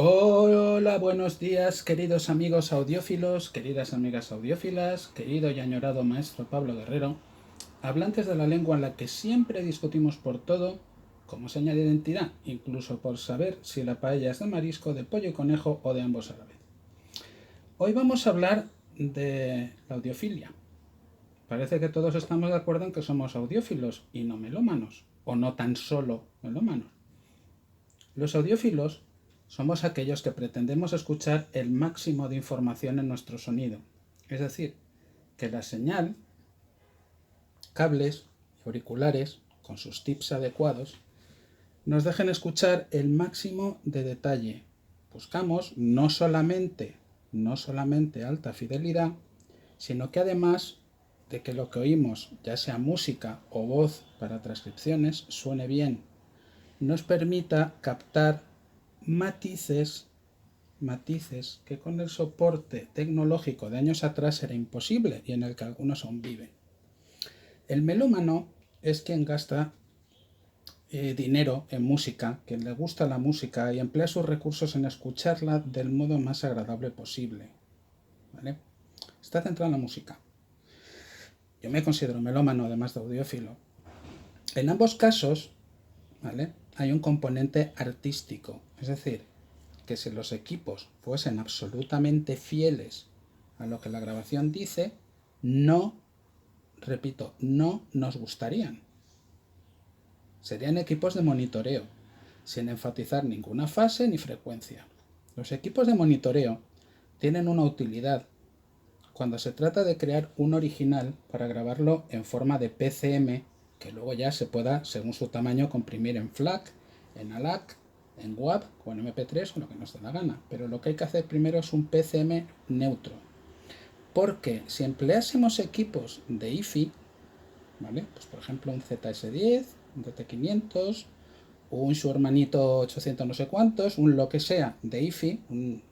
Hola, buenos días, queridos amigos audiófilos, queridas amigas audiófilas, querido y añorado maestro Pablo Guerrero, hablantes de la lengua en la que siempre discutimos por todo, como señal de identidad, incluso por saber si la paella es de marisco, de pollo y conejo o de ambos a la vez. Hoy vamos a hablar de la audiofilia. Parece que todos estamos de acuerdo en que somos audiófilos y no melómanos, o no tan solo melómanos. Los audiófilos somos aquellos que pretendemos escuchar el máximo de información en nuestro sonido. Es decir, que la señal, cables y auriculares, con sus tips adecuados, nos dejen escuchar el máximo de detalle. Buscamos no solamente alta fidelidad, sino que además de que lo que oímos, ya sea música o voz para transcripciones, suene bien, nos permita captar matices que con el soporte tecnológico de años atrás era imposible y en el que algunos aún viven. El melómano es quien gasta dinero en música, quien le gusta la música y emplea sus recursos en escucharla del modo más agradable posible. ¿Vale? Está centrado en la música. Yo me considero melómano además de audiófilo. En ambos casos, ¿vale?, hay un componente artístico, es decir, que si los equipos fuesen absolutamente fieles a lo que la grabación dice, no, repito, no nos gustarían. Serían equipos de monitoreo, sin enfatizar ninguna fase ni frecuencia. Los equipos de monitoreo tienen una utilidad cuando se trata de crear un original para grabarlo en forma de PCM, que luego ya se pueda, según su tamaño, comprimir en FLAC, en ALAC, en WAV o en MP3 o lo que nos dé la gana. Pero lo que hay que hacer primero es un PCM neutro. Porque si empleásemos equipos de IFI, ¿vale?, pues por ejemplo un ZS10, un DT500, un su hermanito 800 no sé cuántos, un lo que sea de IFI,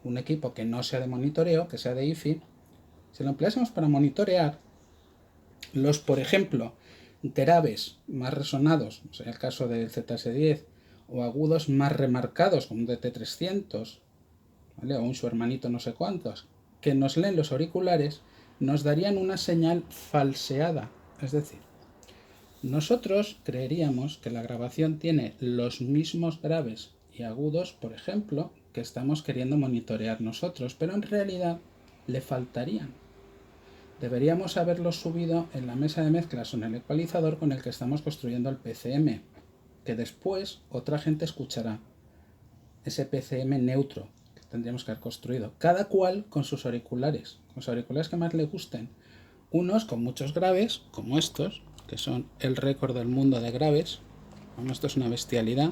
un equipo que no sea de monitoreo, que sea de IFI, si lo empleásemos para monitorear los, por ejemplo, graves más resonados, o sea, el caso del ZS10, o agudos más remarcados, como un DT300, ¿vale?, o un su hermanito no sé cuántos, que nos leen los auriculares, nos darían una señal falseada. Es decir, nosotros creeríamos que la grabación tiene los mismos graves y agudos, por ejemplo, que estamos queriendo monitorear nosotros, pero en realidad le faltarían. Deberíamos haberlo subido en la mesa de mezclas o en el ecualizador con el que estamos construyendo el PCM, que después otra gente escuchará. Ese PCM neutro que tendríamos que haber construido, cada cual con sus auriculares, con los auriculares que más le gusten. Unos con muchos graves, como estos, que son el récord del mundo de graves. Bueno, esto es una bestialidad.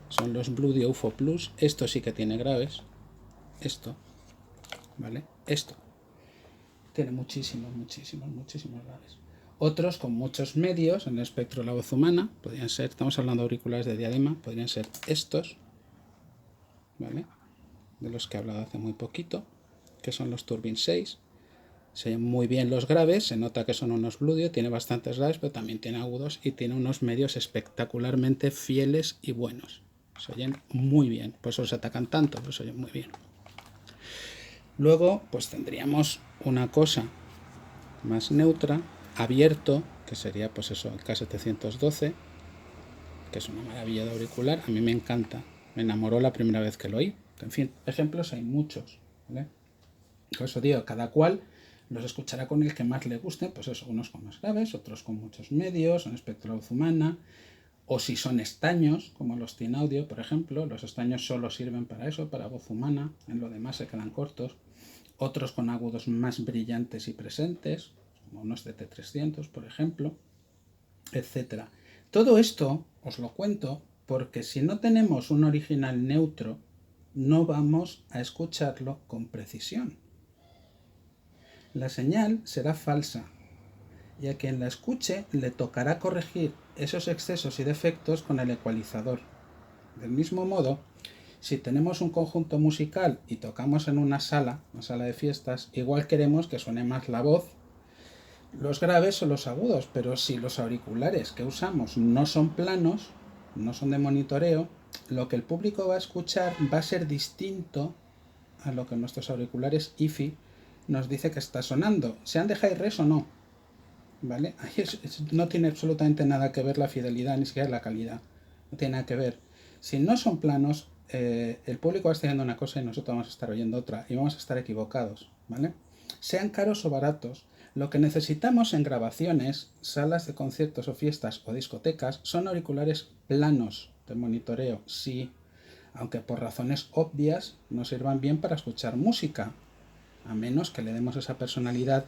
Son los Blue de UFO Plus. Esto sí que tiene graves. Esto, ¿vale? Esto tiene muchísimos graves. Otros con muchos medios en el espectro de la voz humana, podrían ser, estamos hablando de auriculares de diadema, podrían ser estos, ¿vale?, de los que he hablado hace muy poquito, que son los Turbine 6. Se oyen muy bien los graves, se nota que son unos Bluetooth, tiene bastantes graves, pero también tiene agudos y tiene unos medios espectacularmente fieles y buenos. Se oyen muy bien, por eso se atacan tanto, pero se oyen muy bien. Luego, pues tendríamos una cosa más neutra, abierto, que sería pues eso, el K712, que es una maravilla de auricular. A mí me encanta, me enamoró la primera vez que lo oí. En fin, ejemplos hay muchos, ¿vale? Por eso digo, cada cual los escuchará con el que más le guste, pues eso, unos con más graves, otros con muchos medios, en espectro de voz humana, o si son estaños, como los Teen Audio, por ejemplo, los estaños solo sirven para eso, para voz humana, en lo demás se quedan cortos. Otros con agudos más brillantes y presentes, como unos de T300, por ejemplo, etc. Todo esto os lo cuento porque si no tenemos un original neutro, no vamos a escucharlo con precisión. La señal será falsa y a quien la escuche le tocará corregir esos excesos y defectos con el ecualizador. Del mismo modo, si tenemos un conjunto musical y tocamos en una sala de fiestas, igual queremos que suene más la voz, los graves o los agudos, pero si los auriculares que usamos no son planos, no son de monitoreo, lo que el público va a escuchar va a ser distinto a lo que nuestros auriculares IFI nos dice que está sonando, sean de hi-res o no, ¿vale? Ahí no tiene absolutamente nada que ver la fidelidad ni siquiera la calidad, no tiene nada que ver. Si no son planos, el público va a estar oyendo una cosa y nosotros vamos a estar oyendo otra y vamos a estar equivocados, ¿vale? Sean caros o baratos, lo que necesitamos en grabaciones, salas de conciertos o fiestas o discotecas son auriculares planos de monitoreo, sí, aunque por razones obvias no sirvan bien para escuchar música, a menos que le demos esa personalidad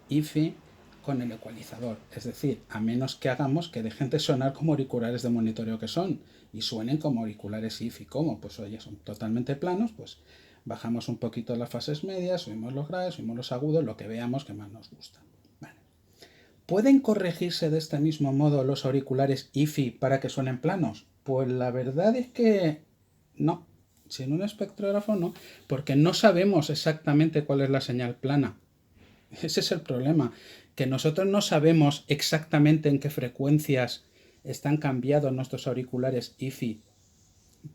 IFI con el ecualizador, es decir, a menos que hagamos que dejen de sonar como auriculares de monitoreo que son y suenen como auriculares IFI, como pues oye, son totalmente planos, pues bajamos un poquito las fases medias, subimos los graves, subimos los agudos, lo que veamos que más nos gusta. Vale. ¿Pueden corregirse de este mismo modo los auriculares IFI para que suenen planos? Pues la verdad es que no, sin un espectrógrafo no, porque no sabemos exactamente cuál es la señal plana. Ese es el problema, que nosotros no sabemos exactamente en qué frecuencias están cambiados nuestros auriculares IFI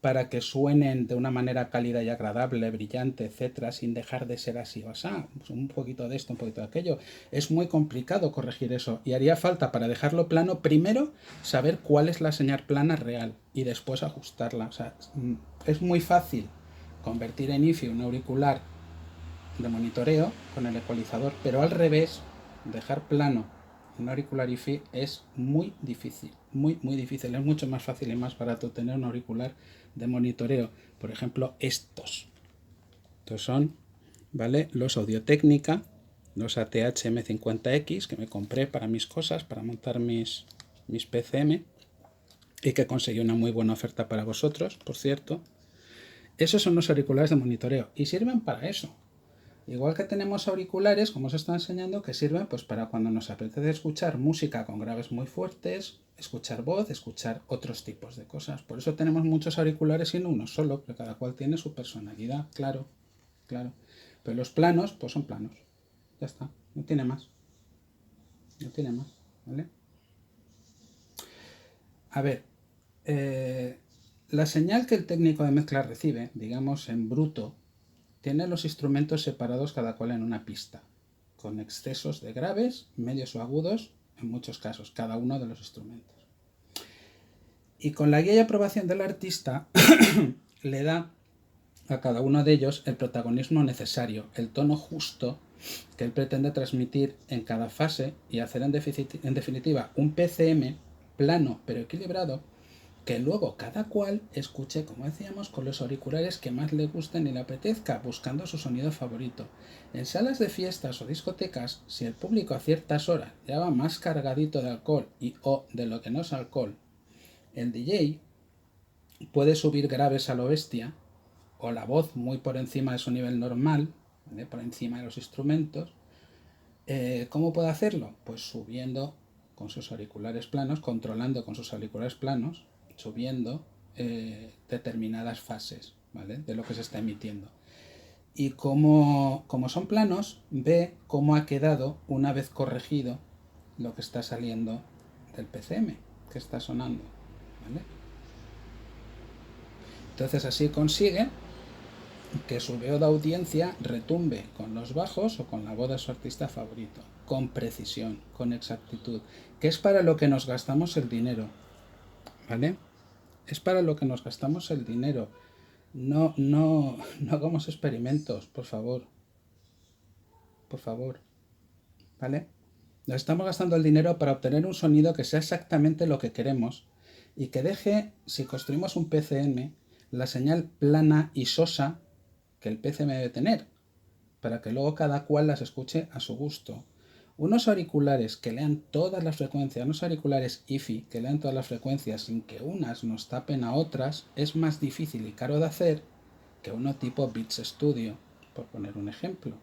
para que suenen de una manera cálida y agradable, brillante, etcétera, sin dejar de ser así o así. Un poquito de esto, un poquito de aquello. Es muy complicado corregir eso y haría falta, para dejarlo plano, primero saber cuál es la señal plana real y después ajustarla. O sea, es muy fácil convertir en IFI un auricular de monitoreo con el ecualizador, pero al revés, dejar plano un auricular IFI es muy difícil, muy difícil. Es mucho más fácil y más barato tener un auricular de monitoreo. Por ejemplo, estos son, ¿vale?, los Audio-Técnica, los ATH M50X que me compré para mis cosas, para montar mis PCM, y que conseguí una muy buena oferta para vosotros, por cierto. Esos son los auriculares de monitoreo y sirven para eso. Igual que tenemos auriculares, como os está enseñando, que sirven pues para cuando nos apetece escuchar música con graves muy fuertes, escuchar voz, escuchar otros tipos de cosas. Por eso tenemos muchos auriculares y no uno solo, porque cada cual tiene su personalidad, claro. Pero los planos, pues son planos. Ya está, no tiene más. No tiene más, ¿vale? A ver, la señal que el técnico de mezcla recibe, digamos en bruto, tiene los instrumentos separados cada cual en una pista, con excesos de graves, medios o agudos, en muchos casos, cada uno de los instrumentos. Y con la guía y aprobación del artista le da a cada uno de ellos el protagonismo necesario, el tono justo que él pretende transmitir en cada fase y hacer en definitiva un PCM plano pero equilibrado, que luego cada cual escuche, como decíamos, con los auriculares que más le gusten y le apetezca, buscando su sonido favorito. En salas de fiestas o discotecas, si el público a ciertas horas ya va más cargadito de alcohol y o de lo que no es alcohol, el DJ puede subir graves a lo bestia, o la voz muy por encima de su nivel normal, ¿vale?, por encima de los instrumentos. ¿Cómo puede hacerlo? Pues subiendo con sus auriculares planos, controlando con sus auriculares planos, subiendo determinadas fases, ¿vale?, de lo que se está emitiendo. Y como son planos, ve cómo ha quedado una vez corregido lo que está saliendo del PCM, que está sonando, ¿vale? Entonces así consigue que su veo de audiencia retumbe con los bajos o con la voz de su artista favorito, con precisión, con exactitud, que es para lo que nos gastamos el dinero, ¿vale? Es para lo que nos gastamos el dinero. No hagamos experimentos, por favor. Por favor, ¿vale? Nos estamos gastando el dinero para obtener un sonido que sea exactamente lo que queremos y que deje, si construimos un PCM, la señal plana y sosa que el PCM debe tener, para que luego cada cual las escuche a su gusto. Unos auriculares que lean todas las frecuencias, unos auriculares IFI que lean todas las frecuencias sin que unas nos tapen a otras, es más difícil y caro de hacer que uno tipo Beats Studio, por poner un ejemplo.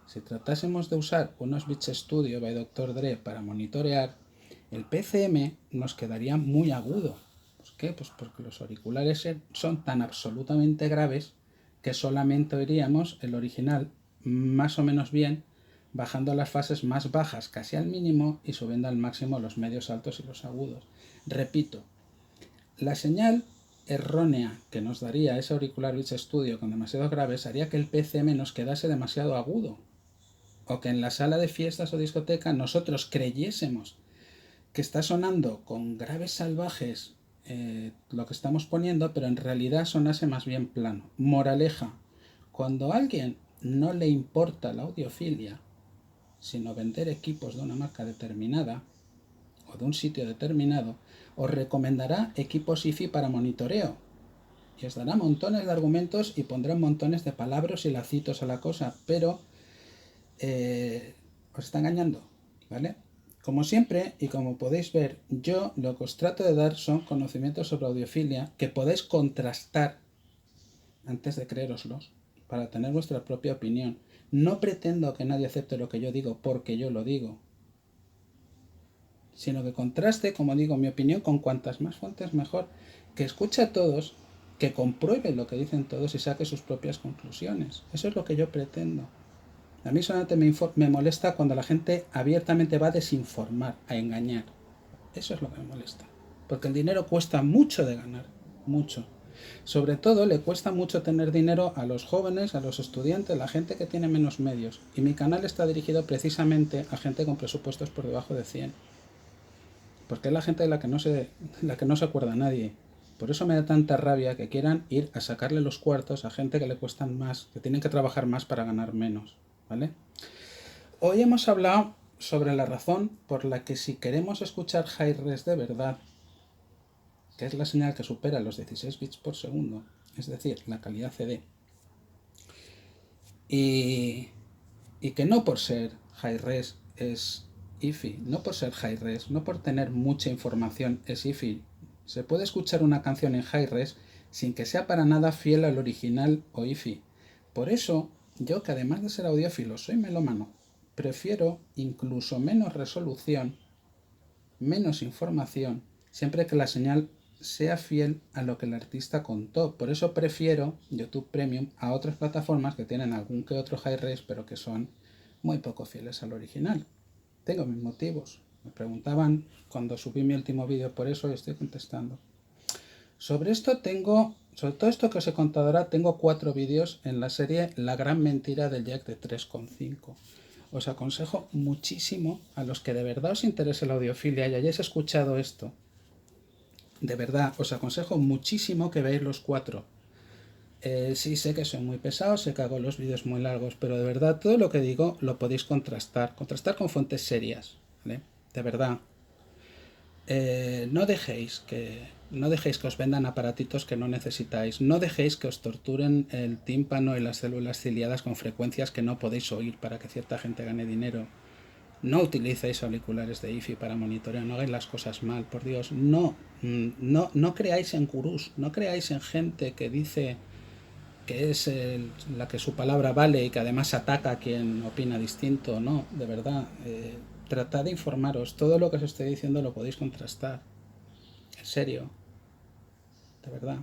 Si tratásemos de usar unos Beats Studio by Dr. Dre para monitorear, el PCM nos quedaría muy agudo. ¿Por qué? Pues porque los auriculares son tan absolutamente graves que solamente oiríamos el original más o menos bien, bajando las fases más bajas casi al mínimo y subiendo al máximo los medios altos y los agudos. Repito, la señal errónea que nos daría ese auricular Beats Studio con demasiados graves haría que el PCM nos quedase demasiado agudo, o que en la sala de fiestas o discoteca nosotros creyésemos que está sonando con graves salvajes lo que estamos poniendo, pero en realidad sonase más bien plano. Moraleja, cuando a alguien no le importa la audiofilia, sino vender equipos de una marca determinada o de un sitio determinado, os recomendará equipos IFI para monitoreo y os dará montones de argumentos y pondrá montones de palabras y lacitos a la cosa, pero os está engañando, ¿vale? Como siempre, y como podéis ver, yo lo que os trato de dar son conocimientos sobre audiofilia que podéis contrastar antes de creéroslos para tener vuestra propia opinión. No pretendo que nadie acepte lo que yo digo porque yo lo digo, sino que contraste, como digo, mi opinión con cuantas más fuentes mejor, que escuche a todos, que compruebe lo que dicen todos y saque sus propias conclusiones. Eso es lo que yo pretendo. A mí solamente me molesta cuando la gente abiertamente va a desinformar, a engañar. Eso es lo que me molesta. Porque el dinero cuesta mucho de ganar, mucho. Sobre todo le cuesta mucho tener dinero a los jóvenes, a los estudiantes, a la gente que tiene menos medios. Y mi canal está dirigido precisamente a gente con presupuestos por debajo de 100. Porque es la gente de la que no se acuerda nadie. Por eso me da tanta rabia que quieran ir a sacarle los cuartos a gente que le cuestan más, que tienen que trabajar más para ganar menos, ¿vale? Hoy hemos hablado sobre la razón por la que si queremos escuchar hi-res de verdad, que es la señal que supera los 16 bits por segundo, es decir, la calidad CD, y que no por ser hi-res es IFI, no por ser hi-res, no por tener mucha información es IFI. Se puede escuchar una canción en hi-res sin que sea para nada fiel al original o IFI. Por eso, yo que además de ser audiófilo soy melómano, prefiero incluso menos resolución, menos información, siempre que la señal sea fiel a lo que el artista contó. Por eso prefiero YouTube Premium a otras plataformas que tienen algún que otro hi-res, pero que son muy poco fieles al original. Tengo mis motivos. Me preguntaban cuando subí mi último vídeo por eso y estoy contestando. Sobre todo esto que os he contado ahora, tengo 4 vídeos en la serie La gran mentira del jack de 3,5. Os aconsejo muchísimo a los que de verdad os interese la audiofilia y hayáis escuchado esto. De verdad, os aconsejo muchísimo que veáis los 4. Sí, sé que soy muy pesado, sé que hago los vídeos muy largos, pero de verdad todo lo que digo lo podéis contrastar. Contrastar con fuentes serias, ¿vale? De verdad. No dejéis que os vendan aparatitos que no necesitáis. No dejéis que os torturen el tímpano y las células ciliadas con frecuencias que no podéis oír para que cierta gente gane dinero. No utilicéis auriculares de IFI para monitorear, no hagáis las cosas mal, por Dios. No creáis en gurús, no creáis en gente que dice que es la que su palabra vale y que además ataca a quien opina distinto. No, de verdad, tratad de informaros. Todo lo que os estoy diciendo lo podéis contrastar. En serio, de verdad.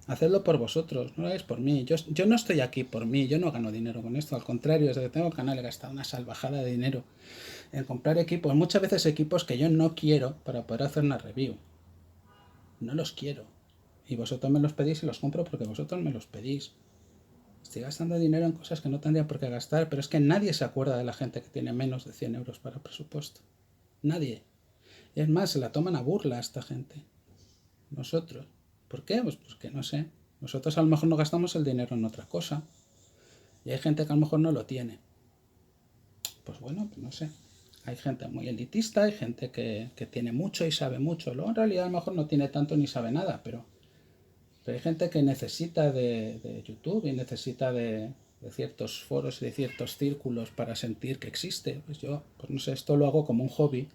Hacedlo por vosotros, no lo hagáis por mí. Yo no estoy aquí por mí, yo no gano dinero con esto. Al contrario, desde que tengo el canal he gastado una salvajada de dinero en comprar equipos. Muchas veces equipos que yo no quiero para poder hacer una review. No los quiero. Y vosotros me los pedís y los compro porque vosotros me los pedís. Estoy gastando dinero en cosas que no tendría por qué gastar, pero es que nadie se acuerda de la gente que tiene menos de 100 euros para presupuesto. Nadie. Y es más, se la toman a burla a esta gente. Nosotros. ¿Por qué? Pues que no sé. Nosotros a lo mejor no gastamos el dinero en otra cosa. Y hay gente que a lo mejor no lo tiene. Pues bueno, pues no sé. Hay gente muy elitista, hay gente que tiene mucho y sabe mucho. Luego en realidad a lo mejor no tiene tanto ni sabe nada, pero hay gente que necesita de YouTube y necesita de ciertos foros y de ciertos círculos para sentir que existe. Pues yo, pues no sé, esto lo hago como un hobby.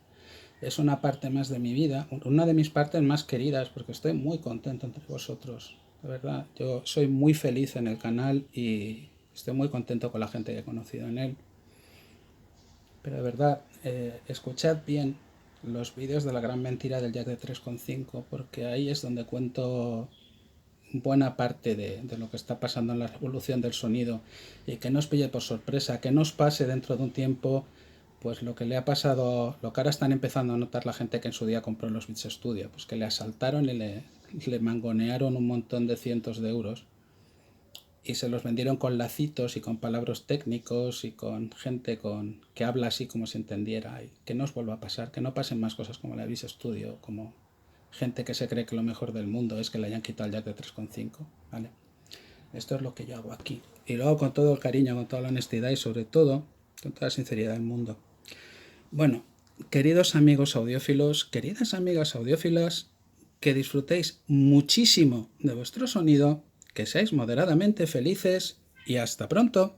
Es una parte más de mi vida, una de mis partes más queridas, porque estoy muy contento entre vosotros. De verdad, yo soy muy feliz en el canal y estoy muy contento con la gente que he conocido en él. Pero de verdad, escuchad bien los vídeos de la gran mentira del jack de 3,5, porque ahí es donde cuento buena parte de lo que está pasando en la revolución del sonido y que no os pille por sorpresa, que no os pase dentro de un tiempo pues lo que le ha pasado, lo que ahora están empezando a notar la gente que en su día compró los Beats Studio, pues que le asaltaron y le le mangonearon un montón de cientos de euros y se los vendieron con lacitos y con palabras técnicos y con gente que habla así como se entendiera, y que no os vuelva a pasar, que no pasen más cosas como la Abyss Studio, como gente que se cree que lo mejor del mundo es que le hayan quitado el jack de 3,5, ¿vale? Esto es lo que yo hago aquí. Y lo hago con todo el cariño, con toda la honestidad y sobre todo con toda la sinceridad del mundo. Bueno, queridos amigos audiófilos, queridas amigas audiófilas, que disfrutéis muchísimo de vuestro sonido, que seáis moderadamente felices y hasta pronto.